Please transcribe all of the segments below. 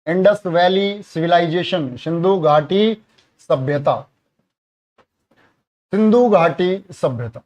Indus valley civilisation, Sindhu घाटी सभ्यता, सिंधु घाटी सभ्यता।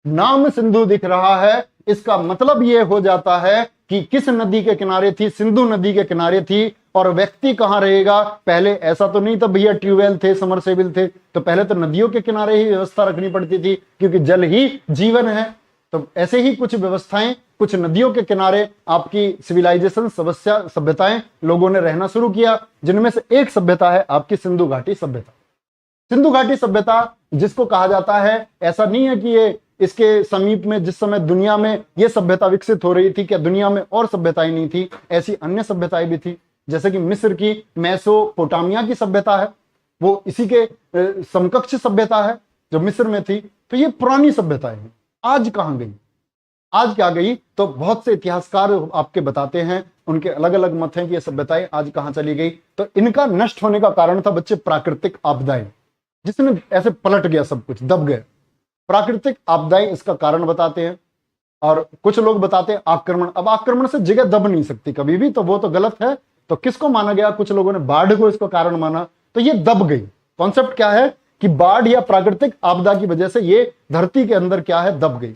नाम सिंधु दिख रहा है, इसका मतलब यह हो जाता है कि किस नदी के किनारे थी, सिंधु नदी के किनारे थी। और व्यक्ति कहां रहेगा, पहले ऐसा तो नहीं था भैया, ट्यूबवेल थे, समरसेबिल थे, तो पहले तो नदियों के किनारे ही व्यवस्था रखनी पड़ती थी, क्योंकि जल ही जीवन है। तो ऐसे ही कुछ व्यवस्थाएं, कुछ नदियों के किनारे आपकी सिविलाइजेशन, सभ्यताएं लोगों ने रहना शुरू किया, जिनमें से एक सभ्यता है आपकी सिंधु घाटी सभ्यता। सिंधु घाटी सभ्यता जिसको कहा जाता है, ऐसा नहीं है कि ये इसके समीप में जिस समय दुनिया में ये सभ्यता विकसित हो रही थी, क्या दुनिया में और सभ्यताएं नहीं थी? ऐसी अन्य सभ्यताएं भी थी, जैसे कि मिस्र की मेसोपोटामिया की सभ्यता है, वो इसी के समकक्ष सभ्यता है जो मिस्र में थी। तो ये पुरानी सभ्यताएं हैं। आज कहां गई? आज क्या गई? तो बहुत से इतिहासकार आपके बताते हैं, उनके अलग अलग मत हैं कि ये सभ्यताएं आज कहां चली गई। तो इनका नष्ट होने का कारण था बच्चे प्राकृतिक आपदाएं, जिसमें ऐसे पलट गया, सब कुछ दब गए। प्राकृतिक आपदाएं इसका कारण बताते हैं। और कुछ लोग बताते हैं आक्रमण। अब आक्रमण से जगह दब नहीं सकती कभी भी, तो वो तो गलत है। तो किसको माना गया? कुछ लोगों ने बाढ़ को इसको कारण माना, तो ये दब गई। कॉन्सेप्ट क्या है कि बाढ़ या प्राकृतिक आपदा की वजह से ये धरती के अंदर क्या है, दब गई।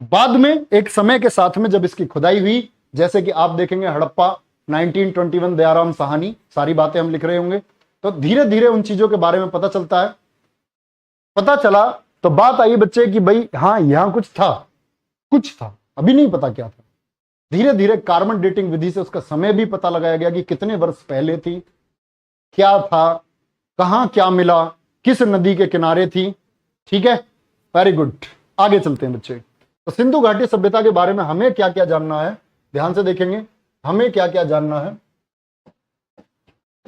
बाद में एक समय के साथ में जब इसकी खुदाई हुई, जैसे कि आप देखेंगे हड़प्पा 1921, दयाराम साहनी, सारी बातें हम लिख रहे होंगे, तो धीरे धीरे उन चीजों के बारे में पता चलता है। पता चला तो बात आई बच्चे कि भाई हाँ, यहां कुछ था, अभी नहीं पता क्या था। धीरे धीरे कार्बन डेटिंग विधि से उसका समय भी पता लगाया गया कि कितने वर्ष पहले थी, क्या था, कहां क्या मिला, किस नदी के किनारे थी। ठीक है, वेरी गुड। आगे चलते हैं बच्चे। तो सिंधु घाटी सभ्यता के बारे में हमें क्या क्या जानना है, ध्यान से देखेंगे। हमें क्या क्या जानना है,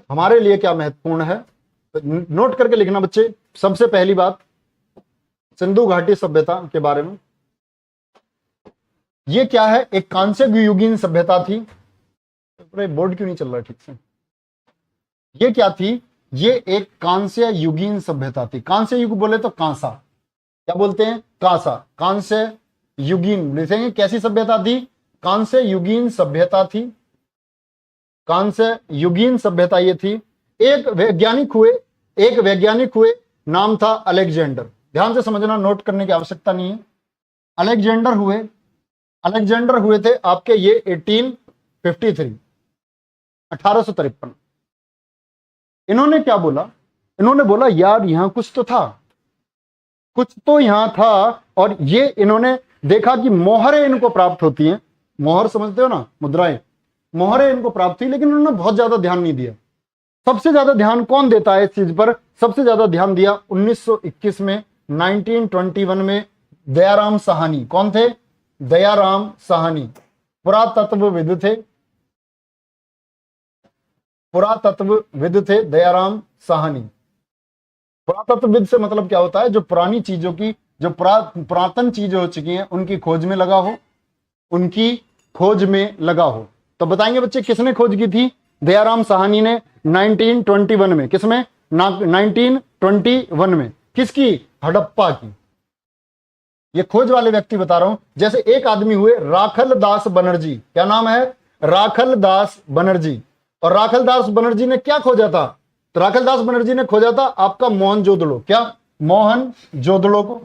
हमारे लिए क्या महत्वपूर्ण है, तो नोट करके लिखना बच्चे। सबसे पहली बात, सिंधु घाटी सभ्यता के बारे में, ये क्या है? एक कांस्य युगीन सभ्यता थी। बोर्ड क्यों नहीं चल रहा ठीक से? ये क्या थी? ये एक कांस्य युगीन सभ्यता थी। कांस्य युग बोले तो कांसा, क्या बोलते हैं? कांसा, कांस्य युगीन। देखेंगे कैसी सभ्यता थी? कांस्य युगीन सभ्यता थी। कांस्य युगीन सभ्यता ये थी। एक वैज्ञानिक हुए, नाम था अलेक्जेंडर। ध्यान से समझना, नोट करने की आवश्यकता नहीं है। अलेक्जेंडर हुए थे आपके ये 1853, 1853। इन्होंने क्या बोला? इन्होंने बोला यार यहां कुछ तो यहां था। और ये इन्होंने देखा कि मोहरें इनको प्राप्त होती हैं। मोहर समझते हो ना, मुद्राएं, मोहरें इनको प्राप्त हुई, लेकिन उन्होंने बहुत ज्यादा ध्यान नहीं दिया। सबसे ज्यादा ध्यान कौन देता है इस चीज पर? सबसे ज्यादा ध्यान दिया 1921 में, 1921 में दयाराम साहनी। कौन थे? दयाराम साहनी पुरातत्वविद थे दयाराम साहनी। पुरातत्वविद से मतलब क्या होता है? जो पुरानी चीजों की, जो पुरातन चीजें हो चुकी हैं, उनकी खोज में लगा हो। तो बताएंगे बच्चे किसने खोज की थी? दयाराम साहनी ने 1921 में। किसमें? 1921 में। किसकी? हड़प्पा की। ये खोज वाले व्यक्ति बता रहा हूं। जैसे एक आदमी हुए राखल दास बनर्जी। क्या नाम है? राखल दास बनर्जी। और राखल दास बनर्जी ने क्या खोजा था? तो राखल दास बनर्जी ने खोजा था आपका मोहनजोदड़ो। क्या? मोहनजोदड़ो को।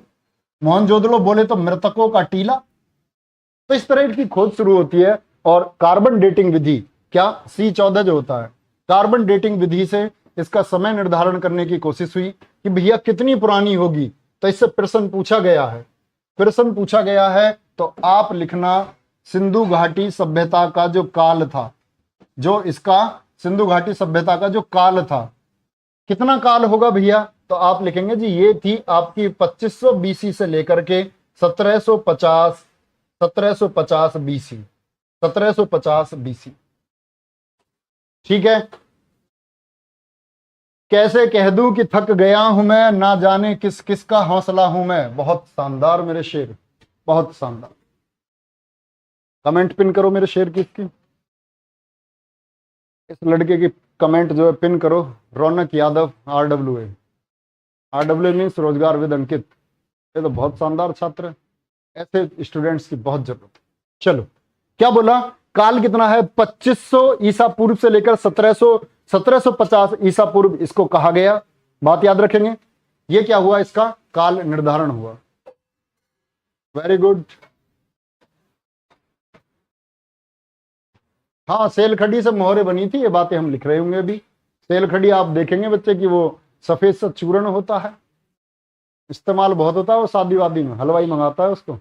मोहनजोदड़ो बोले तो मृतकों का टीला। तो इस तरह की खोज शुरू होती है। और कार्बन डेटिंग विधि, क्या C14 जो होता है, कार्बन डेटिंग विधि से इसका समय निर्धारण करने की कोशिश हुई कि भैया कितनी पुरानी होगी। तो इससे प्रश्न पूछा गया है। तो आप लिखना सिंधु घाटी सभ्यता का जो काल था, सिंधु घाटी सभ्यता का जो काल था, कितना काल होगा भैया? तो आप लिखेंगे जी ये थी आपकी 2500 BC से लेकर के 1750 BC। ठीक है। कैसे कह दूं कि थक गया हूं मैं, ना जाने किस किस का हौसला हूं मैं। बहुत शानदार मेरे शेर, बहुत शानदार। कमेंट पिन करो मेरे शेर की। इस लड़के की कमेंट जो है पिन करो, रौनक यादव, RWA मीन्स रोजगार विद अंकित। ये तो बहुत शानदार छात्र है। ऐसे स्टूडेंट्स की बहुत जरूरत है। चलो, क्या बोला काल कितना है? 2500 ईसा पूर्व से लेकर 1750 ईसा पूर्व इसको कहा गया। बात याद रखेंगे। ये क्या हुआ? इसका काल निर्धारण हुआ। Very good. हाँ, सेलखड़ी से मोहरे बनी थी, ये बातें हम लिख रहे होंगे अभी। सेलखड़ी आप देखेंगे बच्चे कि वो सफेद सा चूर्ण होता है, इस्तेमाल बहुत होता है, वो शादी वादी में हलवाई मंगाता है उसको।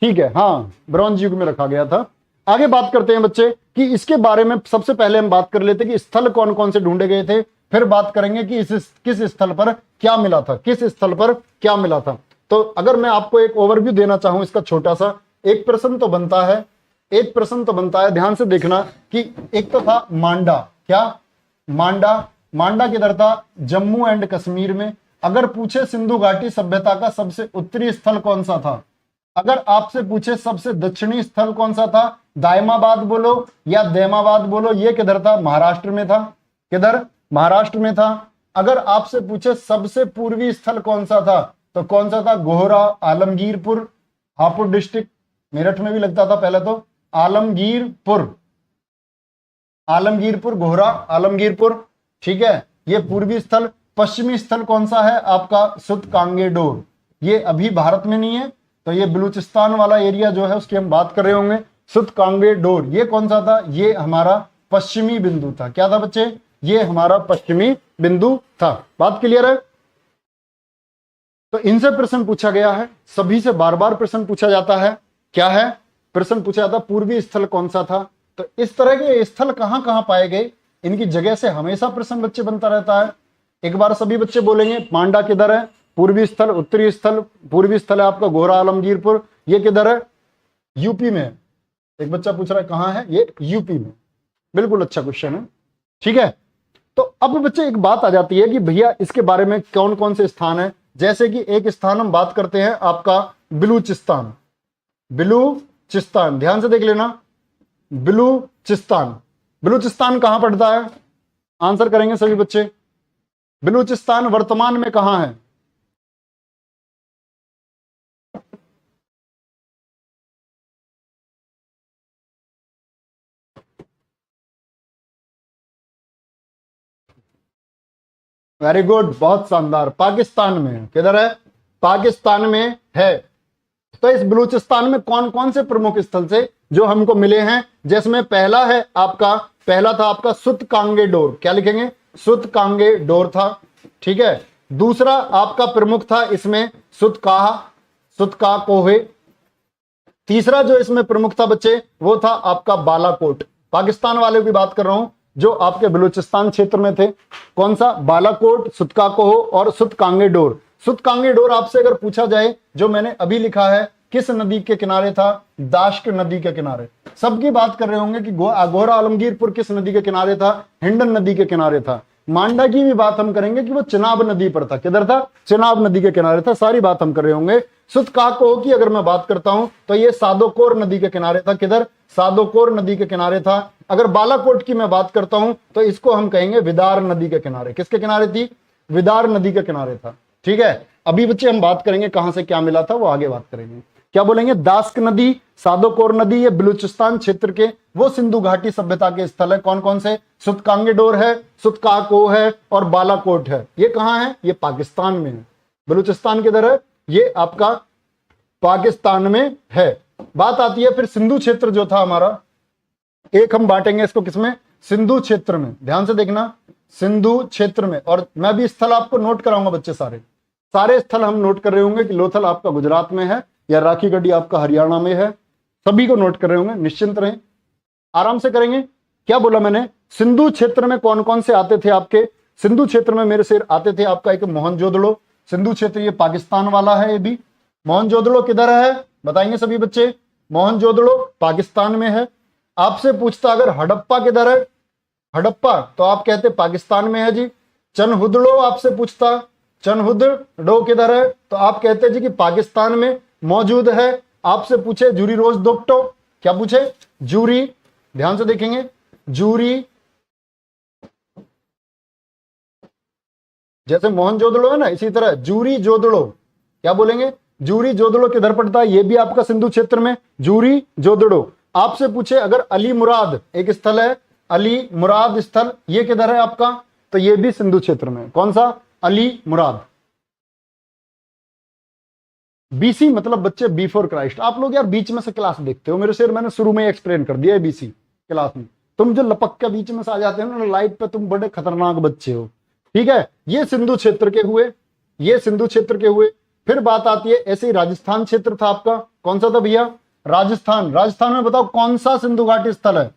ठीक है, हाँ, ब्रॉन्ज युग में रखा गया था। आगे बात करते हैं बच्चे कि इसके बारे में सबसे पहले हम बात कर लेते कि स्थल कौन कौन से ढूंढे गए थे, फिर बात करेंगे कि किस स्थल पर क्या मिला था, किस स्थल पर क्या मिला था। तो अगर मैं आपको एक ओवरव्यू देना चाहूं इसका छोटा सा, एक प्रश्न तो बनता है, ध्यान से देखना कि एक तो था मांडा। क्या? मांडा किधर था? जम्मू एंड कश्मीर में। अगर पूछे सिंधु घाटी सभ्यता का सबसे उत्तरी स्थल कौन सा था, अगर आपसे पूछे सबसे दक्षिणी स्थल कौन सा था, दायमाबाद बोलो या दैमाबाद बोलो, ये किधर था? महाराष्ट्र में था। किधर? महाराष्ट्र में था। अगर आपसे पूछे सबसे पूर्वी स्थल कौन सा था, तो कौन सा था? गोहरा, आलमगीरपुर, हापुड़ डिस्ट्रिक्ट, मेरठ में भी लगता था पहले तो। आलमगीरपुर, गोहरा, आलमगीरपुर, ठीक है, ये पूर्वी स्थल। पश्चिमी स्थल कौन सा है आपका? सुतकांगेडोर, ये अभी भारत में नहीं है, तो ये बलूचिस्तान वाला एरिया जो है उसकी हम बात कर रहे होंगे। सुतकांगेडोर ये कौन सा था? ये हमारा पश्चिमी बिंदु था। क्या था बच्चे? ये हमारा पश्चिमी बिंदु था। बात क्लियर है? तो इनसे प्रश्न पूछा गया है, सभी से बार बार प्रश्न पूछा जाता है। क्या है? प्रश्न पूछा जाता पूर्वी स्थल कौन सा था। तो इस तरह के स्थल कहां कहां पाए गए, इनकी जगह से हमेशा प्रश्न बच्चे बनता रहता है। एक बार सभी बच्चे बोलेंगे मांडा किधर है? पूर्वी स्थल, उत्तरी स्थल। पूर्वी स्थल है आपका गोहरा, आलमगीरपुर, ये किधर है? यूपी में। एक बच्चा पूछ रहा है कहां है? ये यूपी में। बिल्कुल अच्छा क्वेश्चन है, ठीक है। तो अब बच्चे एक बात आ जाती है कि भैया इसके बारे में कौन कौन से स्थान है। जैसे कि एक स्थान हम बात करते हैं आपका बलूचिस्तान। ध्यान से देख लेना, बलूचिस्तान कहां पड़ता है? आंसर करेंगे सभी बच्चे। बलूचिस्तान वर्तमान में कहां है? वेरी गुड, बहुत शानदार। पाकिस्तान में है। किधर है? पाकिस्तान में है। तो इस बलूचिस्तान में कौन कौन से प्रमुख स्थल से जो हमको मिले हैं, जिसमें पहला था आपका सुतकांगेडोर। क्या लिखेंगे? सुतकांगेडोर था, ठीक है। दूसरा आपका प्रमुख था इसमें सुतकाकोहे। तीसरा जो इसमें प्रमुख था बच्चे वो था आपका बालाकोट। पाकिस्तान वाले की बात कर रहा हूं जो आपके बलूचिस्तान क्षेत्र में थे। कौन सा? बालाकोट, सुतकाकोह और सुतकांगेडोर। सुतकांगेडोर आपसे अगर पूछा जाए, जो मैंने अभी लिखा है, किस नदी के किनारे था? दाश्क नदी के किनारे। सबकी बात कर रहे होंगे कि गोहरा आलमगीरपुर किस नदी के किनारे था? हिंडन नदी के किनारे था। मांडा की भी बात हम करेंगे कि वो चिनाब नदी पर था। किधर था? चिनाब नदी के किनारे था। सारी बात हम कर रहे होंगे। सुतकाकोह की अगर मैं बात करता हूं तो ये सादोकोर नदी के किनारे था। किधर? सादोकोर नदी के किनारे था। अगर बालाकोट की मैं बात करता हूं तो इसको हम कहेंगे विदार नदी के किनारे। किसके किनारे थी? विदार नदी के किनारे था, ठीक है। अभी बच्चे हम बात करेंगे कहां से क्या मिला था, वो आगे बात करेंगे। क्या बोलेंगे? दाश्क नदी, सादोकोर नदी, ये बलूचिस्तान क्षेत्र के वो सिंधु घाटी सभ्यता के स्थल है। कौन कौन से? सुतकांगेडोर है, सुतकाकोह है और बालाकोट है। ये कहां है? ये पाकिस्तान में है। बलूचिस्तान किधर है? ये आपका पाकिस्तान में है। बात आती है फिर सिंधु क्षेत्र जो था हमारा, एक हम बांटेंगे इसको किसमें? सिंधु क्षेत्र में। ध्यान से देखना, सिंधु क्षेत्र में। और मैं भी स्थल आपको नोट कराऊंगा बच्चे, सारे स्थल हम नोट कर रहे होंगे कि लोथल आपका गुजरात में है या राखी गढ़ी आपका हरियाणा में है। सभी को नोट कर रहे होंगे, निश्चिंत रहें, आराम से करेंगे। क्या बोला मैंने? सिंधु क्षेत्र में कौन कौन से आते थे आपके? सिंधु क्षेत्र में मेरे से आते थे आपका एक मोहनजोदड़ो। सिंधु क्षेत्र ये पाकिस्तान वाला है। ये भी मोहनजोदड़ो किधर है? बताएंगे सभी बच्चे। मोहनजोदड़ो पाकिस्तान में है। आपसे पूछता अगर हड़प्पा किधर है? हड़प्पा तो आप कहते पाकिस्तान में है जी। चनहुदड़ो आपसे पूछता, चनहुदड़ो किधर है? तो आप कहते जी कि पाकिस्तान में मौजूद है। आपसे पूछे जूरी रोज दोक्टो, क्या पूछे? जूरी, ध्यान से देखेंगे, जूरी जैसे मोहनजोदड़ो है ना, इसी तरह जूरी जोदड़ो। क्या बोलेंगे? जूरी जोदड़ो किधर पड़ता है? ये भी आपका सिंधु क्षेत्र में, जूरी जोदड़ो। आपसे पूछे अगर अली मुराद एक स्थल है, अली मुराद स्थल, ये किधर है आपका? तो ये भी सिंधु क्षेत्र में। कौन सा? अली मुराद। बीसी मतलब बच्चे बिफोर क्राइस्ट। आप लोग यार बीच में से क्लास देखते हो मेरे से, मैंने शुरू में एक्सप्लेन कर दिया है बीसी क्लास में। तुम जो लपक के बीच में से आ जाते हो ना लाइट पे, तुम बड़े खतरनाक बच्चे हो। ठीक है, ये सिंधु क्षेत्र के हुए, ये सिंधु क्षेत्र के हुए। फिर बात आती है ऐसे ही राजस्थान क्षेत्र था आपका। कौन सा था भैया? राजस्थान। राजस्थान में बताओ कौन सा सिंधु घाटी स्थल है?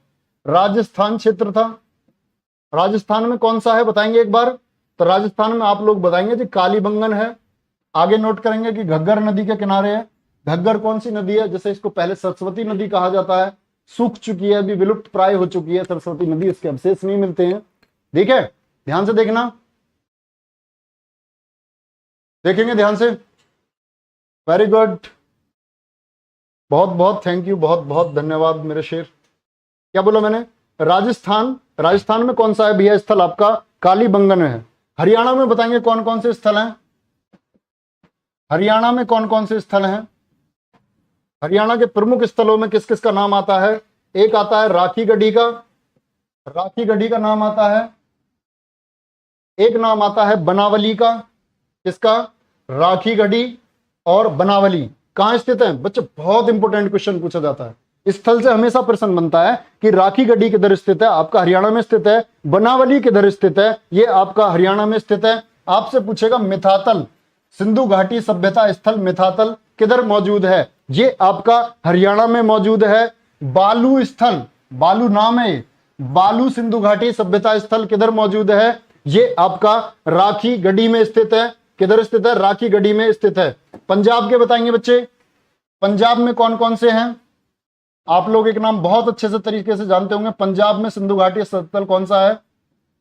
राजस्थान क्षेत्र था। राजस्थान में कौन सा है बताएंगे एक बार? तो राजस्थान में आप लोग बताएंगे जी कालीबंगन है। आगे नोट करेंगे कि घग्गर नदी के किनारे है। घग्गर कौन सी नदी है? जैसे इसको पहले सरस्वती नदी कहा जाता है, सूख चुकी है, अभी विलुप्त प्राय हो चुकी है सरस्वती नदी, इसके अवशेष नहीं मिलते हैं। ठीक है, ध्यान से देखना, देखेंगे ध्यान से। वेरी गुड, बहुत बहुत थैंक यू, बहुत बहुत धन्यवाद मेरे शेर। क्या बोला मैंने? राजस्थान। राजस्थान में कौन सा है भैया स्थल आपका? कालीबंगन है। हरियाणा में बताएंगे कौन कौन से स्थल हैं? हरियाणा में कौन कौन से स्थल हैं? हरियाणा के प्रमुख स्थलों में किस किस का नाम आता है? एक आता है राखी गढ़ी का, राखी गढ़ी का नाम आता है। एक नाम आता है बनावली का। किसका? राखी गढ़ी और बनावली कहां स्थित है? बच्चे बहुत इंपॉर्टेंट क्वेश्चन पूछा जाता है, स्थल से हमेशा प्रश्न बनता है कि राखी गढ़ी किधर स्थित है? आपका हरियाणा में स्थित है। बनावली किधर स्थित है? ये आपका हरियाणा में स्थित है। आपसे पूछेगा मिथातल, सिंधु घाटी सभ्यता स्थल मिथातल किधर मौजूद है? ये आपका हरियाणा में मौजूद है। बालू स्थल, बालू नाम है, बालू सिंधु घाटी सभ्यता स्थल किधर मौजूद है? ये आपका राखी गढ़ी में स्थित है। किधर स्थित है? राखी गढ़ी में स्थित है। पंजाब के बताएंगे बच्चे, पंजाब में कौन कौन से हैं? आप लोग एक नाम बहुत अच्छे से तरीके से जानते होंगे। पंजाब में सिंधु घाटी स्थल कौन सा है?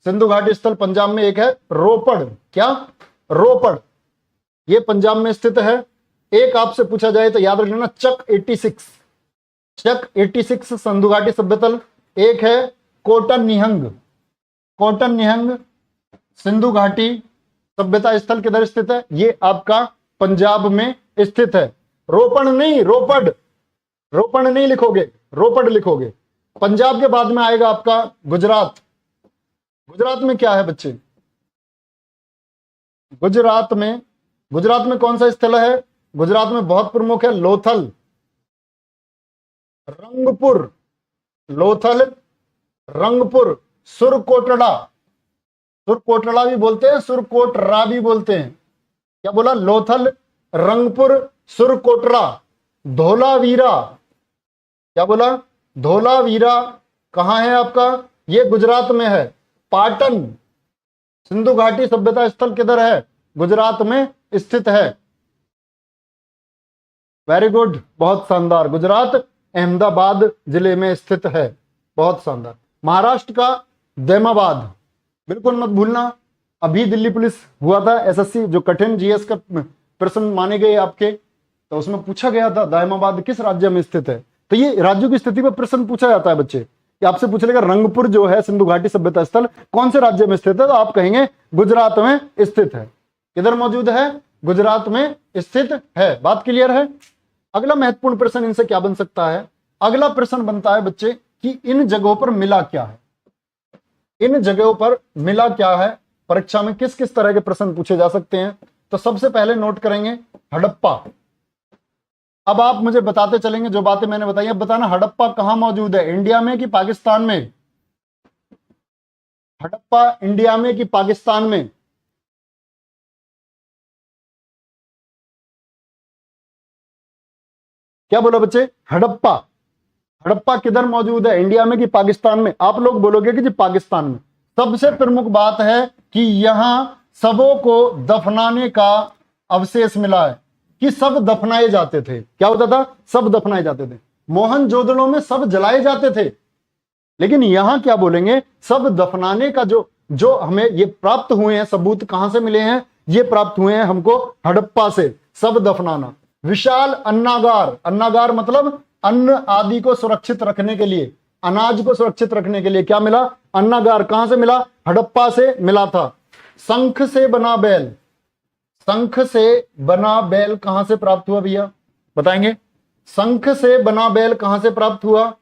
सिंधु घाटी स्थल पंजाब में एक है रोपड़। क्या? रोपड़, ये पंजाब में स्थित है। एक आपसे पूछा जाए तो याद रख लेना चक 86, चक 86 सिंधु घाटी सभ्यतल। एक है कोटन निहंग, कोटन निहंग सिंधु घाटी सभ्यता स्थल किधर स्थित है? ये आपका पंजाब में स्थित है। रोपड़ नहीं, रोपड़, रोपड़ नहीं लिखोगे, रोपड़ लिखोगे। पंजाब के बाद में आएगा आपका गुजरात। गुजरात में क्या है बच्चे? गुजरात में कौन सा स्थल है? गुजरात में बहुत प्रमुख है लोथल, रंगपुर, लोथल, रंगपुर, सुरकोटड़ा, सुरकोटड़ा भी बोलते हैं, सुरकोटरा भी बोलते हैं। क्या बोला? लोथल, रंगपुर, सुरकोटरा, धोलावीरा। क्या बोला? धोलावीरा कहां है आपका? ये गुजरात में है। पाटन सिंधु घाटी सभ्यता स्थल किधर है? गुजरात में स्थित है। वेरी गुड, बहुत शानदार। गुजरात अहमदाबाद जिले में स्थित है, बहुत शानदार। महाराष्ट्र का दैमाबाद, बिल्कुल मत भूलना। अभी दिल्ली पुलिस हुआ था एसएससी, जो कठिन जीएस का प्रश्न माने गए आपके, तो उसमें पूछा गया था दैमाबाद किस राज्य में स्थित है। तो ये राज्यों की स्थिति पर प्रश्न पूछा जाता है बच्चे, कि आपसे पूछ लेगा रंगपुर जो है सिंधु घाटी सभ्यता स्थल कौन से राज्य में स्थित है, तो आप कहेंगे गुजरात में स्थित है। किधर मौजूद है? गुजरात में स्थित है। बात क्लियर है? अगला महत्वपूर्ण प्रश्न इनसे क्या बन सकता है? अगला प्रश्न बनता है बच्चे कि इन जगहों पर मिला क्या है? इन जगहों पर मिला क्या है? परीक्षा में किस किस तरह के प्रश्न पूछे जा सकते हैं? तो सबसे पहले नोट करेंगे हड़प्पा। अब आप मुझे बताते चलेंगे जो बातें मैंने बताई। अब बताना हड़प्पा कहां मौजूद है, इंडिया में कि पाकिस्तान में? हड़प्पा इंडिया में कि पाकिस्तान में? क्या बोला बच्चे? हड़प्पा, हड़प्पा किधर मौजूद है, इंडिया में कि पाकिस्तान में? आप लोग बोलोगे कि जी पाकिस्तान में। सबसे प्रमुख बात है कि यहां सबों को दफनाने का अवशेष मिला है, कि सब दफनाए जाते थे। क्या होता था? सब दफनाए जाते थे। मोहनजोदड़ो में सब जलाए जाते थे, लेकिन यहां क्या बोलेंगे? सब दफनाने का जो हमें ये प्राप्त हुए हैं सबूत कहां से मिले हैं? ये प्राप्त हुए हैं हमको हड़प्पा से, सब दफनाना। विशाल अन्नागार, अन्नागार मतलब अन्न आदि को सुरक्षित रखने के लिए, अनाज को सुरक्षित रखने के लिए क्या मिला? अन्नागार। कहां से मिला? हड़प्पा से मिला था। शंख से बना बैल, शंख से बना बैल कहां से प्राप्त हुआ भैया, बताएंगे? शंख से बना बैल कहां से प्राप्त हुआ?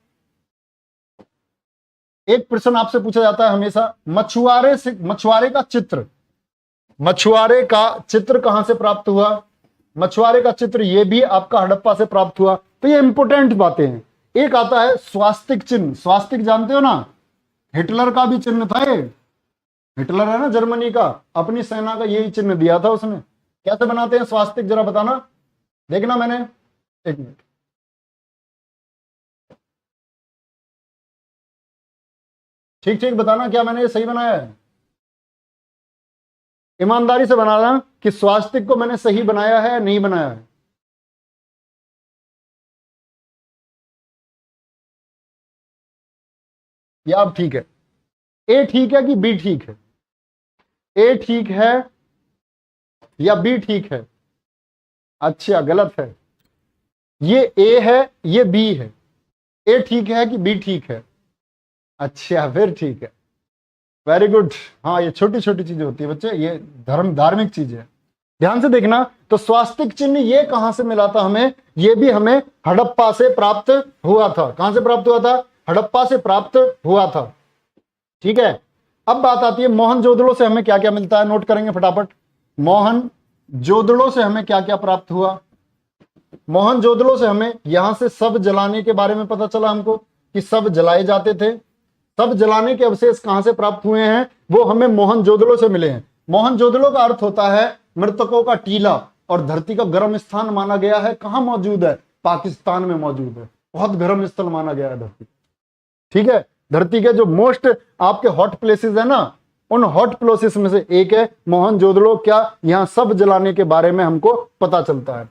एक प्रश्न आपसे पूछा जाता है हमेशा, मछुआरे का चित्र, मछुआरे का चित्र कहां से प्राप्त हुआ? मछुआरे का चित्र ये भी आपका हड़प्पा से प्राप्त हुआ। तो ये इंपोर्टेंट बातें हैं। एक आता है स्वास्तिक चिन्ह, स्वास्तिक जानते हो ना, हिटलर का भी चिन्ह था ये। हिटलर है ना जर्मनी का, अपनी सेना का यही चिन्ह दिया था उसने। कैसे बनाते हैं स्वास्तिक, जरा बताना, देखना मैंने, एक मिनट। ठीक ठीक बताना, क्या मैंने ये सही बनाया है? ईमानदारी से बनाना कि स्वास्तिक को मैंने सही बनाया है या नहीं बनाया है। या अब ठीक है? ए ठीक है कि बी ठीक है? ए ठीक है या बी ठीक है? अच्छा गलत है, ये ए है ये बी है। ए ठीक है कि बी ठीक है? अच्छा फिर ठीक है, वेरी गुड। हाँ ये छोटी छोटी चीजें होती है बच्चे, ये धार्मिक चीज है, ध्यान से देखना। तो स्वास्तिक चिन्ह ये कहां से मिला था हमें? ये भी हमें हड़प्पा से प्राप्त हुआ था। कहां से प्राप्त हुआ था? हड़प्पा से प्राप्त हुआ था। ठीक है, अब बात आती है मोहनजोदड़ो से हमें क्या क्या मिलता है, नोट करेंगे फटाफट। मोहनजोदड़ो से हमें क्या क्या प्राप्त हुआ? मोहनजोदड़ो से हमें यहां से शव जलाने के बारे में पता चला हमको, कि शव जलाए जाते थे। शव जलाने के अवशेष कहां से प्राप्त हुए हैं? वो हमें मोहनजोदड़ो से मिले हैं। मोहनजोदड़ो का अर्थ होता है मृतकों का टीला, और धरती का गर्म स्थान माना गया है। कहां मौजूद है? पाकिस्तान में मौजूद है, बहुत गर्म स्थल माना गया है धरती। ठीक है, धरती के जो मोस्ट आपके हॉट प्लेसेस है ना, उन हॉट प्लेसेस में से एक है मोहनजोदड़ो। क्या यहां सब जलाने के बारे में हमको पता चलता है।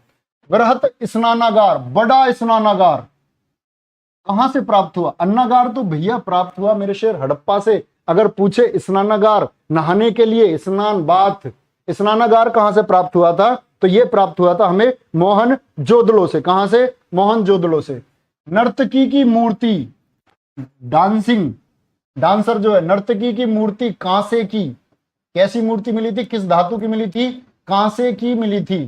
वृहत स्नानागार, बड़ा स्नानागार कहां से प्राप्त हुआ? अन्नागार तो भैया प्राप्त हुआ मेरे शेर हड़प्पा से। अगर पूछे स्नानागार नहाने के लिए, स्नान बाथ, स्नानागार कहां से प्राप्त हुआ था? तो यह प्राप्त हुआ था हमें मोहनजोदड़ो से। कहां से? मोहनजोदड़ो से। नर्तकी की मूर्ति, डांसिंग डांसर जो है, नर्तकी की मूर्ति कांसे की, कैसी मूर्ति मिली थी? किस धातु की मिली थी? कांसे की मिली थी।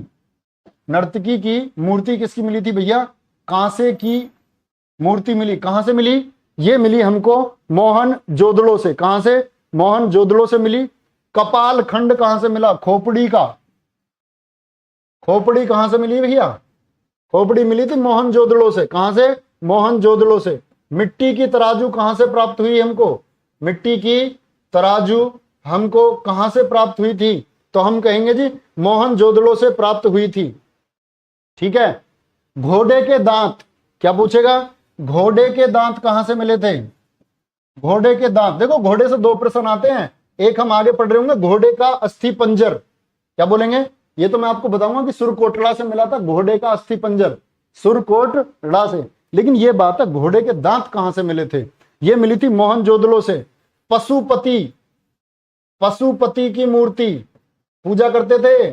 नर्तकी की मूर्ति किसकी मिली थी भैया? कांसे की मूर्ति मिली। कहां से मिली? ये मिली हमको मोहनजोदड़ो से। कहां से? मोहनजोदड़ो से मिली। कपाल खंड कहां से मिला? खोपड़ी का, खोपड़ी कहां से मिली भैया? खोपड़ी मिली थी मोहनजोदड़ो से। कहां से? मोहनजोदड़ो से। मिट्टी की तराजू कहां से प्राप्त हुई हमको? मिट्टी की तराजू हमको कहां से प्राप्त हुई थी? तो हम कहेंगे जी मोहनजोदड़ो से प्राप्त हुई थी। ठीक है, घोड़े के दांत, क्या पूछेगा? घोड़े के दांत कहां से मिले थे? घोड़े के दांत, देखो घोड़े से दो प्रश्न आते हैं, एक हम आगे पढ़ रहे होंगे, घोड़े का अस्थि पंजर, क्या बोलेंगे? ये तो मैं आपको बताऊंगा कि सुरकोटड़ा से मिला था घोड़े का अस्थि पंजर, सुरकोटड़ा से। लेकिन ये बात है घोड़े के दांत कहां से मिले थे? ये मिली थी मोहनजोदड़ो से। पशुपति, पशुपति की मूर्ति पूजा करते थे।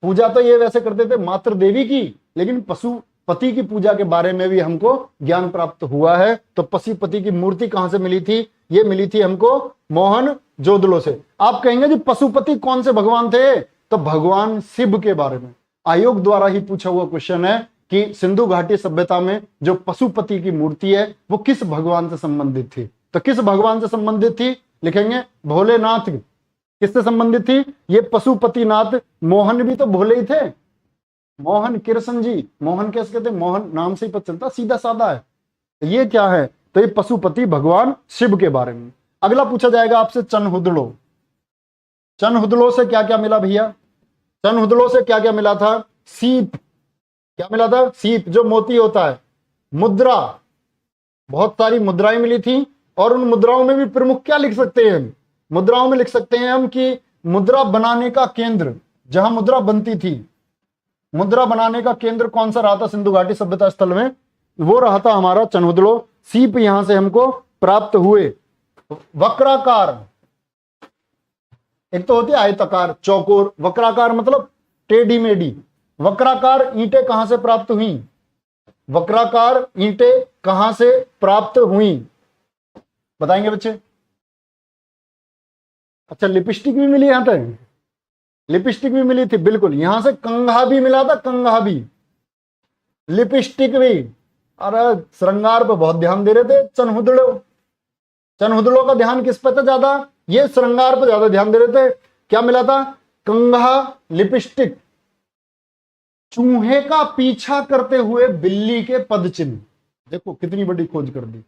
पूजा तो ये वैसे करते थे मातृ देवी की, लेकिन पशुपति की पूजा के बारे में भी हमको ज्ञान प्राप्त हुआ है। तो पशुपति की मूर्ति कहां से मिली थी? ये मिली थी हमको मोहनजोदड़ो से। आप कहेंगे जी पशुपति कौन से भगवान थे? तो भगवान शिव के बारे में आयोग द्वारा ही पूछा हुआ क्वेश्चन है कि सिंधु घाटी सभ्यता में जो पशुपति की मूर्ति है वो किस भगवान से संबंधित थी? तो किस भगवान से संबंधित थी? लिखेंगे भोलेनाथ। किससे संबंधित थी? ये पशुपतिनाथ। मोहन भी तो भोले ही थे, मोहन कृष्ण जी। मोहन कैसे कहते? मोहन नाम से ही पता चलता, सीधा साधा है। तो ये क्या है? तो ये पशुपति भगवान शिव के बारे में। अगला पूछा जाएगा आपसे चनहुदड़ो। चनहुदड़ो से क्या क्या मिला भैया? चनहुदड़ो से क्या क्या मिला था? सीप, क्या मिला था? सीप, जो मोती होता है। मुद्रा, बहुत सारी मुद्राएं मिली थी, और उन मुद्राओं में भी प्रमुख क्या लिख सकते हैं हम? मुद्राओं में लिख सकते हैं हम कि मुद्रा बनाने का केंद्र, जहां मुद्रा बनती थी, मुद्रा बनाने का केंद्र कौन सा रहा था सिंधु घाटी सभ्यता स्थल में? वो रहा था हमारा चनहुदड़ो। सीप यहां से हमको प्राप्त हुए। वक्राकार, एक तो होती है आयताकार, चौकोर, वक्राकार मतलब टेढ़ी मेढ़ी। वक्राकार ईंटें कहां से प्राप्त हुई? वक्राकार ईंटें कहां से प्राप्त हुई? बताएंगे बच्चे? अच्छा लिपस्टिक भी मिली यहां तक? लिपस्टिक भी मिली थी, बिल्कुल। यहां से कंघा भी मिला था, कंघा भी, लिपस्टिक भी। अरे श्रृंगार पे बहुत ध्यान दे रहे थे चनहुदड़ो। चनहुदड़ो का ध्यान किस पे था ज्यादा? ये श्रृंगार पे ज्यादा ध्यान दे रहे थे। क्या मिला था? कंघा, लिपस्टिक। चूहे का पीछा करते हुए बिल्ली के पद चिन्ह। देखो कितनी बड़ी खोज कर दी,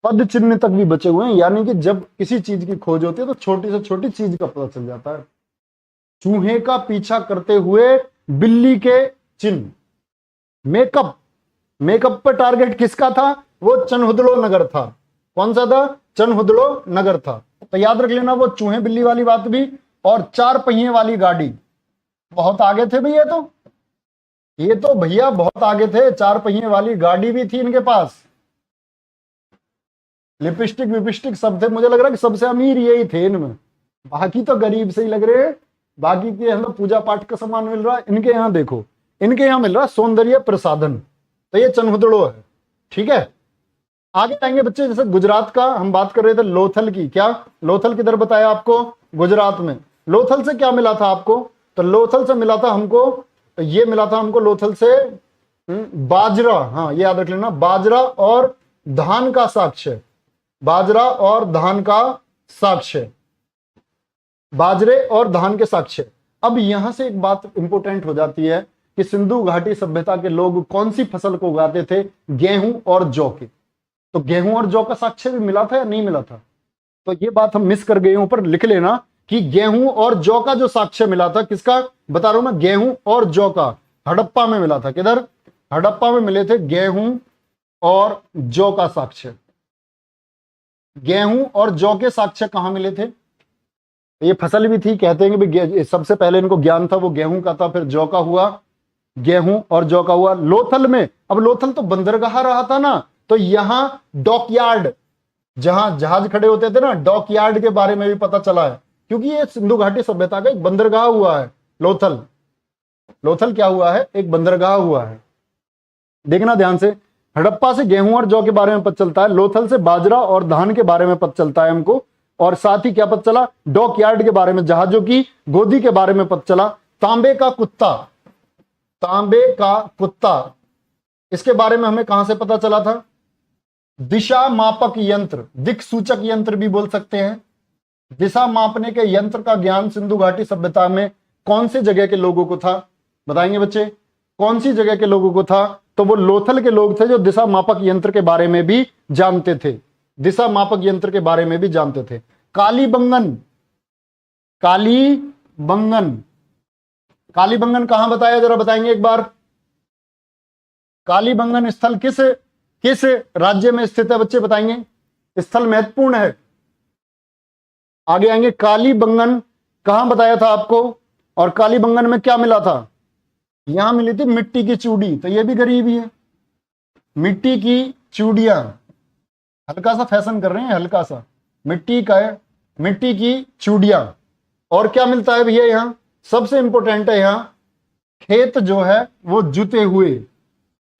पद चिन्ह तक भी बचे हुए हैं। यानी कि जब किसी चीज की खोज होती है तो छोटी से छोटी चीज का पता चल जाता है। चूहे का पीछा करते हुए बिल्ली के चिन्ह। मेकअप, मेकअप पे टारगेट किसका था? वो चनहुदड़ो नगर था। कौन सा था? चनहुदड़ो नगर था। तो याद रख लेना वो चूहे बिल्ली वाली बात भी। और 4 पहिए वाली गाड़ी, बहुत आगे थे भैया। तो ये तो भैया बहुत आगे थे, 4 पहिए वाली गाड़ी भी थी इनके पास। लिपस्टिक विपिस्टिक सब थे। मुझे लग रहा है कि सबसे अमीर यही थे इनमें, बाकी तो गरीब से ही लग रहे हैं। बाकी के हम लोग पूजा पाठ का सामान मिल रहा है, इनके यहाँ देखो, इनके यहाँ मिल रहा है सौंदर्य प्रसाधन। तो ये चनहुदड़ो है, ठीक है। आगे आएंगे बच्चे, जैसे गुजरात का हम बात कर रहे थे, लोथल की। क्या लोथल किधर बताया आपको? गुजरात में। लोथल से क्या मिला था आपको? तो लोथल से मिला था हमको, ये मिला था हमको लोथल से बाजरा। हाँ, ये याद रख लेना, बाजरा और धान का साक्ष्य। बाजरा और धान का साक्ष्य, बाजरे और धान के साक्ष्य। अब यहां से एक बात इंपॉर्टेंट हो जाती है कि सिंधु घाटी सभ्यता के लोग कौन सी फसल को उगाते थे? गेहूं और जौ के। तो गेहूं और जौ का साक्ष्य भी मिला था या नहीं मिला था? तो ये बात हम मिस कर गए, ऊपर लिख लेना कि गेहूं और जौ का जो साक्ष्य मिला था, किसका बता रहा हूं मैं? गेहूं और जौ का हड़प्पा में मिला था। किधर? हड़प्पा में मिले थे गेहूं और जौ का साक्ष्य। गेहूं और जौ के साक्ष्य कहां मिले थे? ये फसल भी थी, कहते हैं कि सबसे पहले इनको ज्ञान था वो गेहूं का था, फिर जौ का हुआ, गेहूं और जौ का हुआ। लोथल में, अब लोथल तो बंदरगाह रहा था ना, तो यहां डॉकयार्ड, जहां जहाज खड़े होते थे ना, डॉकयार्ड के बारे में भी पता चला है, क्योंकि ये सिंधु घाटी सभ्यता का एक बंदरगाह हुआ है लोथल। लोथल क्या हुआ है? एक बंदरगाह हुआ है। देखना ध्यान से, हड़प्पा से गेहूं और जौ के बारे में पता चलता है, लोथल से बाजरा और धान के बारे में पता चलता है हमको। और साथ ही क्या पता चला? डॉकयार्ड के बारे में, जहाजों की गोदी के बारे में पता चला। तांबे का कुत्ता, तांबे का कुत्ता, इसके बारे में हमें कहां से पता चला था? दिशा मापक यंत्र, दिक सूचक यंत्र भी बोल सकते हैं। दिशा मापने के यंत्र का ज्ञान सिंधु घाटी सभ्यता में कौन से जगह के लोगों को था? बताएंगे बच्चे, कौन सी जगह के लोगों को था? तो वो लोथल के लोग थे जो दिशा मापक यंत्र के बारे में भी जानते थे। दिशा मापक यंत्र के बारे में भी जानते थे। कालीबंगन, कालीबंगन, कालीबंगन कहां बताया? जरा बताएंगे एक बार। कालीबंगन स्थल किस किस राज्य में स्थित है बच्चे? बताएंगे, स्थल महत्वपूर्ण है। आगे आएंगे, कालीबंगन कहां बताया था आपको? और कालीबंगन में क्या मिला था? यहां मिली थी मिट्टी की चूड़ी। तो ये भी गरीबी है, मिट्टी की चूड़ियां। हल्का सा फैशन कर रहे हैं, हल्का सा, मिट्टी का है, मिट्टी की चूड़ियां। और क्या मिलता है भैया यहां? सबसे इंपॉर्टेंट है यहां, खेत जो है वो जुते हुए।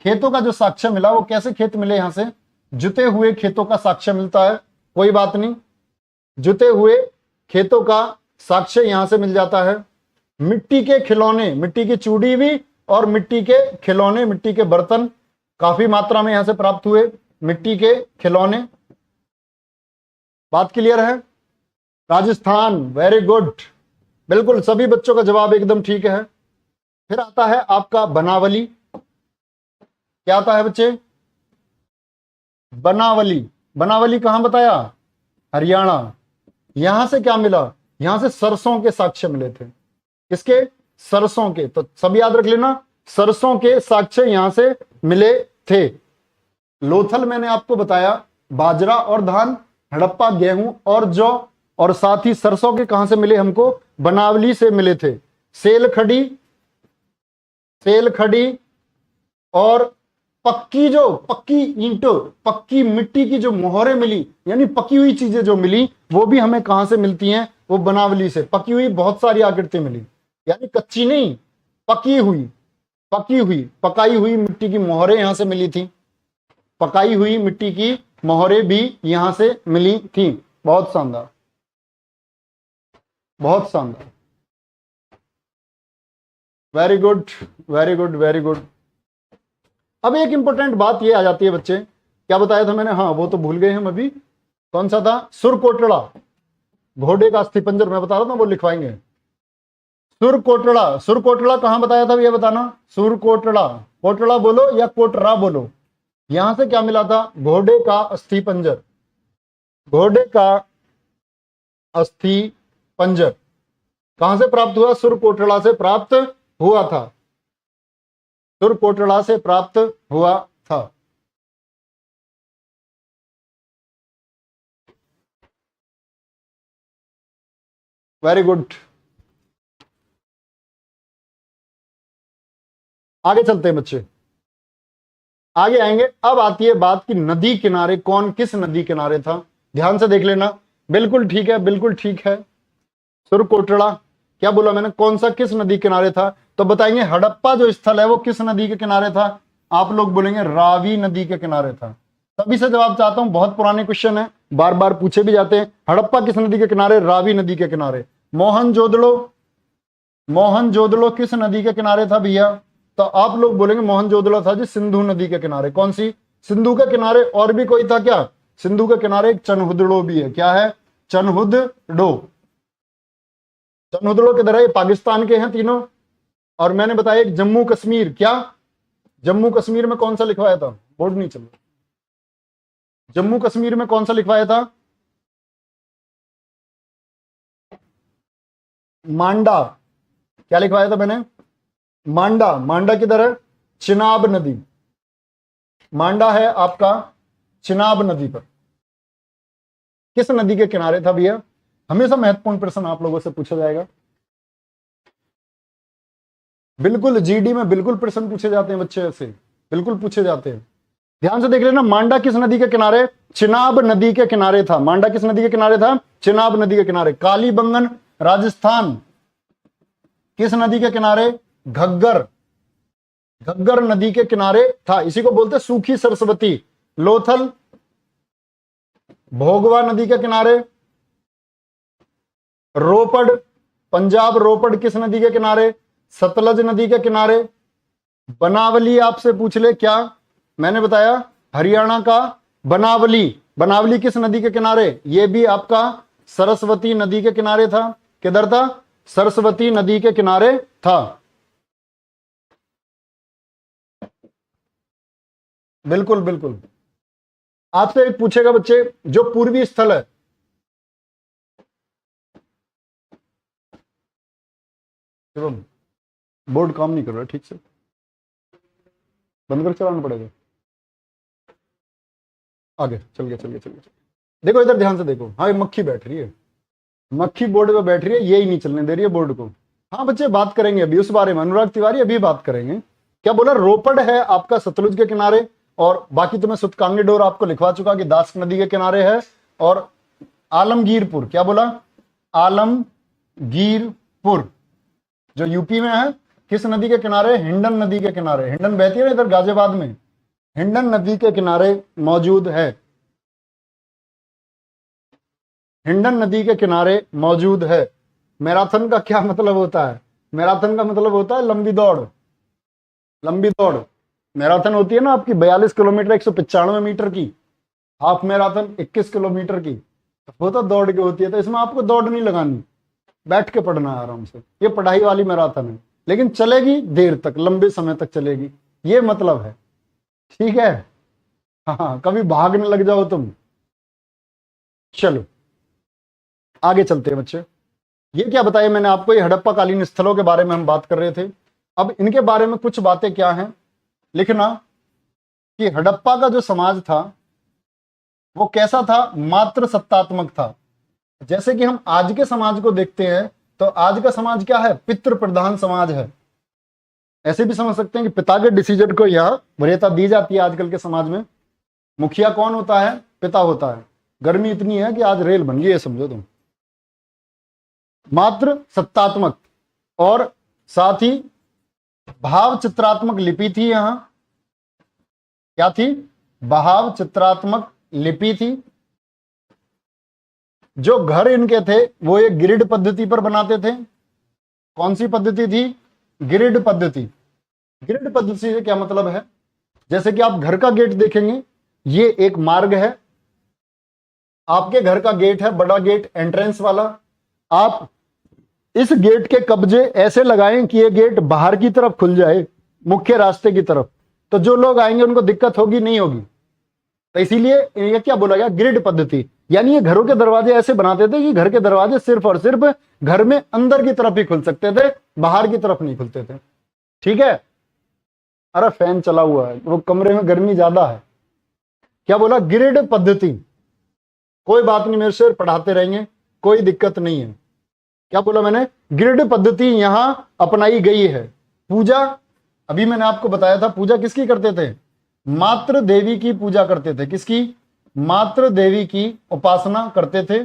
खेतों का जो साक्ष्य मिला, वो कैसे खेत मिले? यहां से जुते हुए खेतों का साक्ष्य मिलता है। कोई बात नहीं, जुते हुए खेतों का साक्ष्य यहां से मिल जाता है। मिट्टी के खिलौने, मिट्टी की चूड़ी भी और मिट्टी के खिलौने, मिट्टी के बर्तन काफी मात्रा में यहां से प्राप्त हुए। मिट्टी के खिलौने, बात क्लियर है? राजस्थान, वेरी गुड, बिल्कुल सभी बच्चों का जवाब एकदम ठीक है। फिर आता है आपका बनावली। क्या आता है बच्चे? बनावली। बनावली कहां बताया? हरियाणा। यहां से क्या मिला? यहां से सरसों के साक्ष्य मिले थे। किसके? सरसों के। तो सब याद रख लेना, सरसों के साक्ष्य यहां से मिले थे। लोथल मैंने आपको बताया बाजरा और धान, हड़प्पा गेहूं और जौ, और साथ ही सरसों के कहां से मिले हमको? बनावली से मिले थे। सेलखड़ी, सेलखड़ी और पक्की, जो पक्की ईंटों, पक्की मिट्टी की जो मोहरें मिली, यानी पकी हुई चीजें जो मिली, वो भी हमें कहां से मिलती हैं? वो बनावली से। पकी हुई बहुत सारी आकृति मिली, यानी कच्ची नहीं, पकी हुई, पकी हुई, पकाई हुई मिट्टी की मोहरें यहां से मिली थी। पकाई हुई मिट्टी की मोहरें भी यहां से मिली थी। बहुत शानदार, बहुत शानदार। Very good, very good, very good. अब एक इंपॉर्टेंट बात ये आ जाती है बच्चे, क्या बताया था मैंने, हाँ वो तो भूल गए हम अभी, कौन सा था, सुरकोटड़ा, घोड़े का अस्थिपंजर, मैं बता रहा था वो लिखवाएंगे। सुरकोटड़ा, सुरकोटड़ा कहां बताया था ये बताना, सुरकोटड़ा, कोटड़ा बोलो या कोटरा बोलो, यहां से क्या मिला था, घोड़े का अस्थिपंजर, घोड़े का अस्थि पंजर कहां से प्राप्त हुआ, सुरकोटड़ा से प्राप्त हुआ था, सुरकोटड़ा से प्राप्त हुआ था। Very good. आगे चलते हैं बच्चे, आगे आएंगे। अब आती है बात की नदी किनारे कौन किस नदी किनारे था, ध्यान से देख लेना। बिल्कुल ठीक है, बिल्कुल ठीक है, सुरकोटड़ा, क्या बोला मैंने, कौन सा किस नदी किनारे था, तो बताएंगे हड़प्पा जो स्थल है वो किस नदी के किनारे था, आप लोग बोलेंगे रावी नदी के किनारे था। तभी से जवाब चाहता हूं, बहुत पुराने क्वेश्चन है, बार बार पूछे भी जाते हैं, हड़प्पा किस नदी के किनारे, रावी नदी के किनारे। मोहनजोदड़ो, मोहनजोदड़ो किस नदी के किनारे था भैया, तो आप लोग बोलेंगे मोहनजोदड़ो था जी सिंधु नदी के किनारे। कौन सी, सिंधु के किनारे, और भी कोई था क्या, सिंधु के किनारे एक चनहुदड़ो भी है, क्या है, चनहुदड़ो, चनहुदड़ो किधर है, ये पाकिस्तान के हैं तीनों। और मैंने बताया एक जम्मू कश्मीर, क्या जम्मू कश्मीर में कौन सा लिखवाया था, बोर्ड नहीं चल रहा, जम्मू कश्मीर में कौन सा लिखवाया था, मांडा, क्या लिखवाया था मैंने, मांडा, मांडा किधर है, चिनाब नदी, मांडा है आपका चिनाब नदी पर, किस नदी के किनारे था भैया, हमेशा महत्वपूर्ण प्रश्न आप लोगों से पूछा जाएगा, बिल्कुल जीडी में बिल्कुल प्रश्न पूछे जाते हैं बच्चे, ऐसे बिल्कुल पूछे जाते हैं। ध्यान से देख लेना, मांडा किस नदी के किनारे, चिनाब नदी के किनारे था, मांडा किस नदी के किनारे था, चिनाब नदी के किनारे। कालीबंगन राजस्थान किस नदी के किनारे, घग्गर, घग्गर नदी के किनारे था, इसी को बोलते सूखी सरस्वती। लोथल भोगवा नदी के किनारे। रोपड़ पंजाब, रोपड़ किस नदी के किनारे, सतलज नदी के किनारे। बनावली आपसे पूछ ले, क्या मैंने बताया, हरियाणा का बनावली, बनावली किस नदी के किनारे, ये भी आपका सरस्वती नदी के किनारे था, किधर था, सरस्वती नदी के किनारे था। बिल्कुल बिल्कुल, आपसे एक पूछेगा बच्चे, जो पूर्वी स्थल है, बोर्ड काम नहीं कर रहा ठीक से, बंद कर चलाना पड़ेगा, आगे चल गया चल गया चल गया। देखो इधर ध्यान से देखो, हाँ ये मक्खी बैठ रही है, मक्खी बोर्ड पे बैठ रही है, यही नहीं चलने दे रही है बोर्ड को। हाँ बच्चे बात करेंगे अभी उस बारे में, अनुराग तिवारी अभी बात करेंगे। क्या बोला, रोपड़ है आपका सतलुज के किनारे, और बाकी तो मैं सुतकांगी डोर आपको लिखवा चुका कि दास नदी के किनारे है। और आलमगीरपुर, क्या बोला, आलमगीरपुर जो यूपी में है, किस नदी के किनारे, हिंडन नदी के किनारे, हिंडन बहती है इधर गाजियाबाद में, हिंडन नदी के किनारे मौजूद है, हिंडन नदी के किनारे मौजूद है। मैराथन का क्या मतलब होता है, मैराथन का मतलब होता है लंबी दौड़, लंबी दौड़। मैराथन होती है ना आपकी 42 किलोमीटर 195 मीटर की, हाफ मैराथन 21 किलोमीटर की, वो तो दौड़ के होती है, तो इसमें आपको दौड़ नहीं लगानी, बैठ के पढ़ना है आराम से, ये पढ़ाई वाली मैराथन है, लेकिन चलेगी देर तक, लंबे समय तक चलेगी, ये मतलब है, ठीक है। हाँ कभी भागने लग जाओ तुम। चलो आगे चलते हैं बच्चे, ये क्या बताया मैंने आपको, ये हड़प्पा कालीन स्थलों के बारे में हम बात कर रहे थे। अब इनके बारे में कुछ बातें क्या हैं, लिखना कि हड़प्पा का जो समाज था वो कैसा था, मात्र सत्तात्मक था। जैसे कि हम आज के समाज को देखते हैं तो आज का समाज क्या है, पितृ प्रधान समाज है। ऐसे भी समझ सकते हैं कि पिता के डिसीजन को यह वरीयता दी जाती है आजकल के समाज में। मुखिया कौन होता है, पिता होता है। गर्मी इतनी है कि आज रेल बन गई है समझो तुम। मात्र सत्तात्मक, और साथ ही भाव चित्रात्मक लिपि थी। यहां क्या थी, भाव चित्रात्मक लिपि थी। जो घर इनके थे वो एक ग्रिड पद्धति पर बनाते थे। कौन सी पद्धति थी, ग्रिड पद्धति। ग्रिड पद्धति से क्या मतलब है? जैसे कि आप घर का गेट देखेंगे, ये एक मार्ग है, आपके घर का गेट है, बड़ा गेट एंट्रेंस वाला। आप इस गेट के कब्जे ऐसे लगाएं कि ये गेट बाहर की तरफ खुल जाए, मुख्य रास्ते की तरफ, तो जो लोग आएंगे उनको दिक्कत होगी नहीं होगी। तो इसीलिए ये क्या बोला गया? ग्रिड पद्धति। यानी ये घरों के दरवाजे ऐसे बनाते थे कि घर के दरवाजे सिर्फ और सिर्फ घर में अंदर की तरफ ही खुल सकते थे, बाहर की तरफ नहीं खुलते थे। ठीक है? अरे फैन चला हुआ है, वो कमरे में गर्मी ज्यादा है। क्या बोला? ग्रिड पद्धति। कोई बात नहीं, मेरे से पढ़ाते रहेंगे, कोई दिक्कत नहीं है। क्या बोला मैंने? ग्रिड पद्धति यहां अपनाई गई है। पूजा, अभी मैंने आपको बताया था, पूजा किसकी करते थे? मातृ देवी की पूजा करते थे। किसकी? मातृ देवी की उपासना करते थे।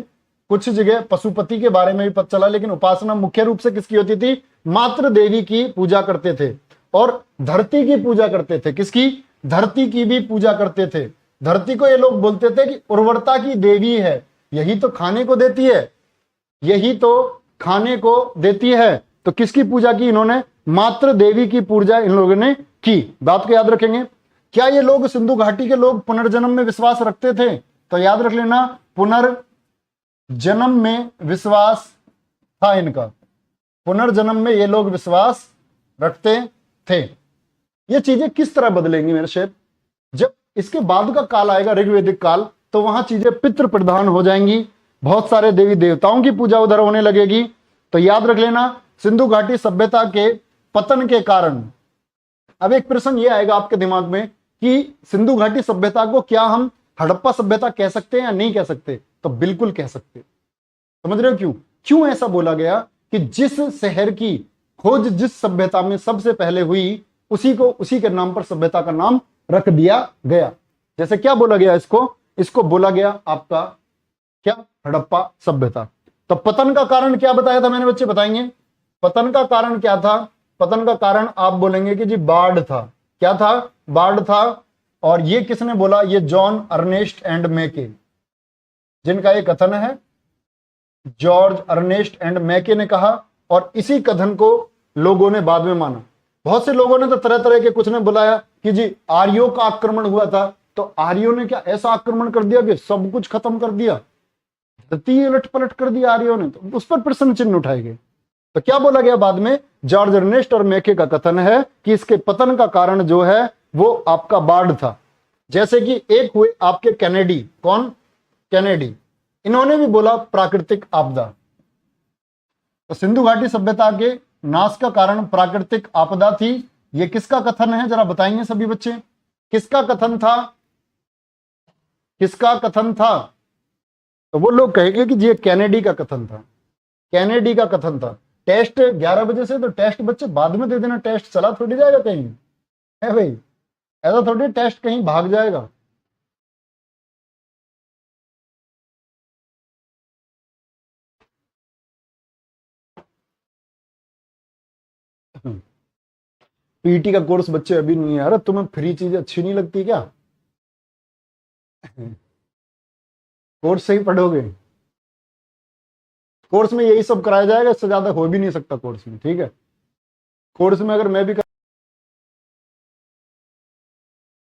कुछ जगह पशुपति के बारे में भी पता चला, लेकिन उपासना मुख्य रूप से किसकी होती थी? मातृ देवी की पूजा करते थे। और धरती की पूजा करते थे। किसकी? धरती की भी पूजा करते थे। धरती को ये लोग बोलते थे कि उर्वरता की देवी है, यही तो खाने को देती है, यही तो खाने को देती है। तो किसकी पूजा की इन्होंने? मातृ देवी की पूजा इन लोगों ने की। बात को याद रखेंगे। क्या ये लोग, सिंधु घाटी के लोग, पुनर्जन्म में विश्वास रखते थे? तो याद रख लेना, पुनर्जन्म में विश्वास था इनका। पुनर्जन्म में ये लोग विश्वास रखते थे। ये चीजें किस तरह बदलेंगी मेरे शेफ? जब इसके बाद का काल आएगा, ऋग्वेदिक काल, तो वहां चीजें पितृ प्रधान हो जाएंगी, बहुत सारे देवी देवताओं की पूजा उधर होने लगेगी। तो याद रख लेना, सिंधु घाटी सभ्यता के पतन के कारण, अब एक प्रश्न ये आएगा आपके दिमाग में कि सिंधु घाटी सभ्यता को क्या हम हड़प्पा सभ्यता कह सकते हैं या नहीं कह सकते? तो बिल्कुल कह सकते। समझ रहे हो क्यों? क्यों ऐसा बोला गया कि जिस शहर की खोज जिस सभ्यता में सबसे पहले हुई, उसी को, उसी के नाम पर सभ्यता का नाम रख दिया गया। जैसे क्या बोला गया इसको बोला गया आपका क्या? हड़प्पा सभ्यता। तो पतन का कारण क्या बताया था मैंने? बच्चे बताएंगे पतन का कारण क्या था? पतन का कारण आप बोलेंगे कि जी बाढ़ था। क्या था? बाढ़ था। और ये किसने बोला? ये जॉन अर्नेस्ट एंड मैके, जिनका ये कथन है, जॉर्ज अर्नेस्ट एंड मैके ने कहा। और इसी कथन को लोगों ने बाद में माना। बहुत से लोगों ने तो तरह तरह के, कुछ ने बुलाया कि जी आर्यों का आक्रमण हुआ था, तो आर्यों ने क्या ऐसा आक्रमण कर दिया कि सब कुछ खत्म कर दिया, धरती उलट पलट कर दिया आर्यों ने, तो उस पर प्रश्न चिन्ह उठाए गए। तो क्या बोला गया बाद में? जॉर्ज अर्नेस्ट और मैके का कथन है कि इसके पतन का कारण जो है वो आपका बाढ़ था। जैसे कि एक हुए आपके कैनेडी, कौन? कैनेडी, इन्होंने भी बोला प्राकृतिक आपदा। तो सिंधु घाटी सभ्यता के नाश का कारण प्राकृतिक आपदा थी। ये किसका कथन है? जरा बताएंगे सभी बच्चे, किसका कथन था? किसका कथन था? तो वो लोग कहेंगे कि ये कैनेडी का कथन था। कैनेडी का कथन था। टेस्ट 11 बजे से, तो टेस्ट बच्चे बाद में दे देना, टेस्ट चला थोड़ी जाएगा कहीं, है भाई, ऐसा थोड़ी टेस्ट कहीं भाग जाएगा। पीटी का कोर्स बच्चे अभी नहीं है। अरे तुम्हें फ्री चीजें अच्छी नहीं लगती क्या? कोर्स से ही पढ़ोगे। कोर्स में यही सब कराया जाएगा, इससे ज्यादा हो भी नहीं सकता कोर्स में। ठीक है? कोर्स में अगर मैं भी